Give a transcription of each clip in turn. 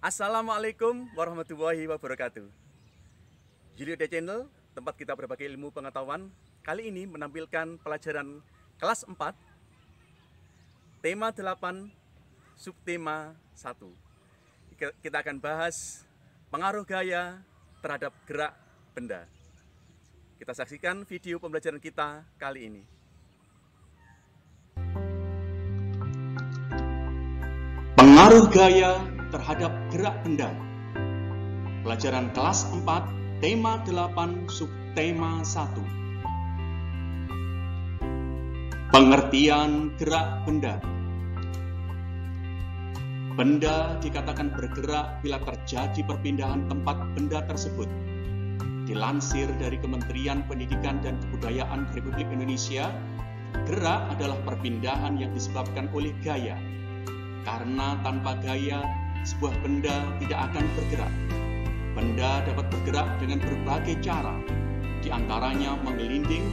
Assalamualaikum warahmatullahi wabarakatuh. Julio The Channel, tempat kita berbagi ilmu pengetahuan, kali ini menampilkan pelajaran kelas 4, tema 8, subtema 1. Kita akan bahas pengaruh gaya terhadap gerak benda. Kita saksikan video pembelajaran kita kali ini. Pengaruh gaya terhadap gerak benda. Pelajaran kelas 4, tema 8, subtema 1. Pengertian gerak benda. Benda dikatakan bergerak bila terjadi perpindahan tempat benda tersebut. Dilansir dari Kementerian Pendidikan dan Kebudayaan Republik Indonesia, gerak adalah perpindahan yang disebabkan oleh gaya. Karena tanpa gaya, sebuah benda tidak akan bergerak. Benda dapat bergerak dengan berbagai cara, di antaranya menggelinding,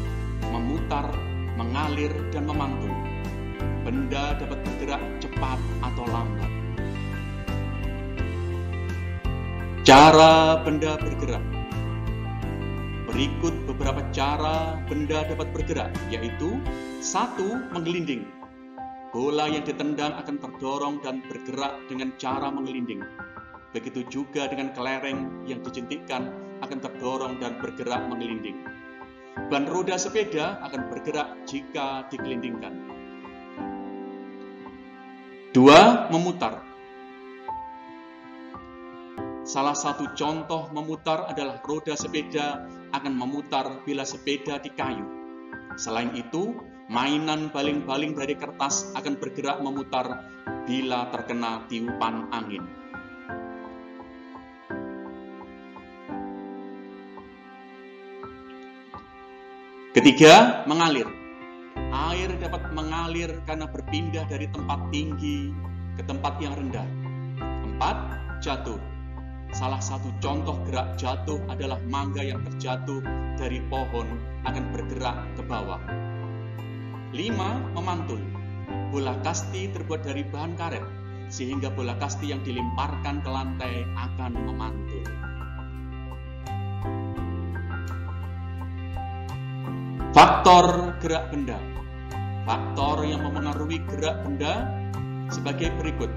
memutar, mengalir, dan memantul. Benda dapat bergerak cepat atau lambat. Cara benda bergerak. Berikut beberapa cara benda dapat bergerak, yaitu 1. Menggelinding. Bola yang ditendang akan terdorong dan bergerak dengan cara menggelinding. Begitu juga dengan kelereng yang dijentikkan akan terdorong dan bergerak menggelinding. Ban roda sepeda akan bergerak jika digelindingkan. 2. Memutar. Salah satu contoh memutar adalah roda sepeda akan memutar bila sepeda di kayu. Selain itu, mainan baling-baling dari kertas akan bergerak memutar bila terkena tiupan angin. Ketiga, mengalir. Air dapat mengalir karena berpindah dari tempat tinggi ke tempat yang rendah. 4. Jatuh. Salah satu contoh gerak jatuh adalah mangga yang terjatuh dari pohon akan bergerak ke bawah. 5. Memantul. Bola kasti terbuat dari bahan karet, sehingga bola kasti yang dilemparkan ke lantai akan memantul. Faktor gerak benda. Faktor yang memengaruhi gerak benda sebagai berikut.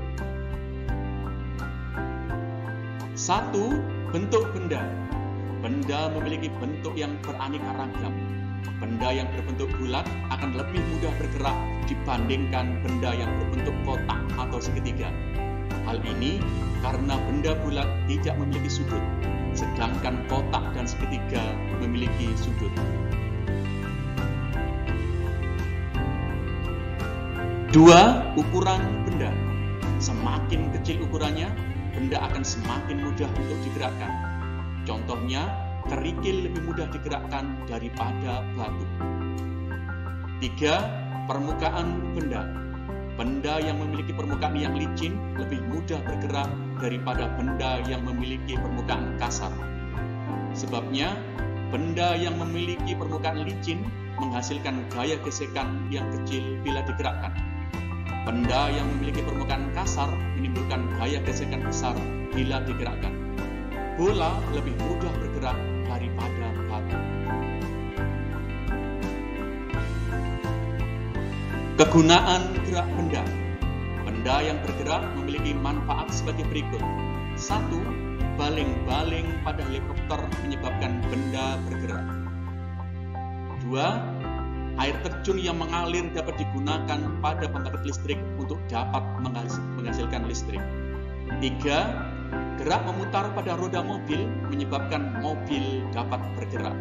1. Bentuk benda. Benda memiliki bentuk yang beraneka ragam. Benda yang berbentuk bulat akan lebih mudah bergerak dibandingkan benda yang berbentuk kotak atau segitiga. Hal ini karena benda bulat tidak memiliki sudut, sedangkan kotak dan segitiga memiliki sudut. 2. Ukuran benda. Semakin kecil ukurannya, benda akan semakin mudah untuk digerakkan. Contohnya, kerikil lebih mudah digerakkan daripada batu. 3. Permukaan benda. Benda yang memiliki permukaan yang licin lebih mudah bergerak daripada benda yang memiliki permukaan kasar. Sebabnya, benda yang memiliki permukaan licin menghasilkan gaya gesekan yang kecil bila digerakkan. Benda yang memiliki permukaan kasar menimbulkan gaya gesekan besar bila digerakkan. Bola lebih mudah bergerak daripada batu. Kegunaan gerak benda. Benda yang bergerak memiliki manfaat sebagai berikut. 1. Baling-baling pada helikopter menyebabkan benda bergerak. 2. Air terjun yang mengalir dapat digunakan pada pembangkit listrik untuk dapat menghasilkan listrik. 3. Gerak memutar pada roda mobil menyebabkan mobil dapat bergerak.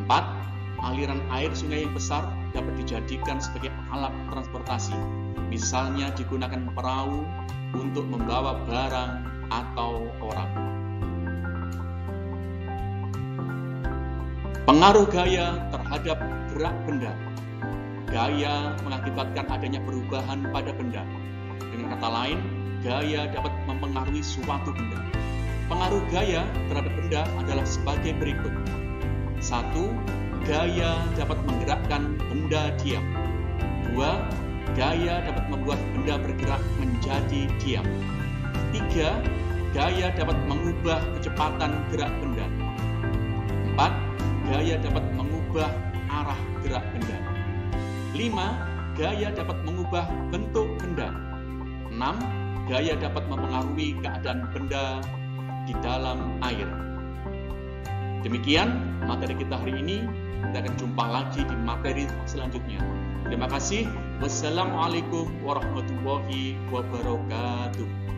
4. Aliran air sungai yang besar dapat dijadikan sebagai alat transportasi. Misalnya digunakan perahu untuk membawa barang atau orang. Pengaruh gaya terhadap gerak benda. Gaya mengakibatkan adanya perubahan pada benda. Dengan kata lain, gaya dapat mempengaruhi suatu benda. Pengaruh gaya terhadap benda adalah sebagai berikut. 1. Gaya dapat menggerakkan benda diam. 2. Gaya dapat membuat benda bergerak menjadi diam. 3. Gaya dapat mengubah kecepatan gerak benda. 4. Gaya dapat mengubah arah gerak benda. 5. Gaya dapat mengubah bentuk benda. 6. Gaya dapat mempengaruhi keadaan benda di dalam air. Demikian materi kita hari ini. Kita akan jumpa lagi di materi selanjutnya. Terima kasih. Wassalamualaikum warahmatullahi wabarakatuh.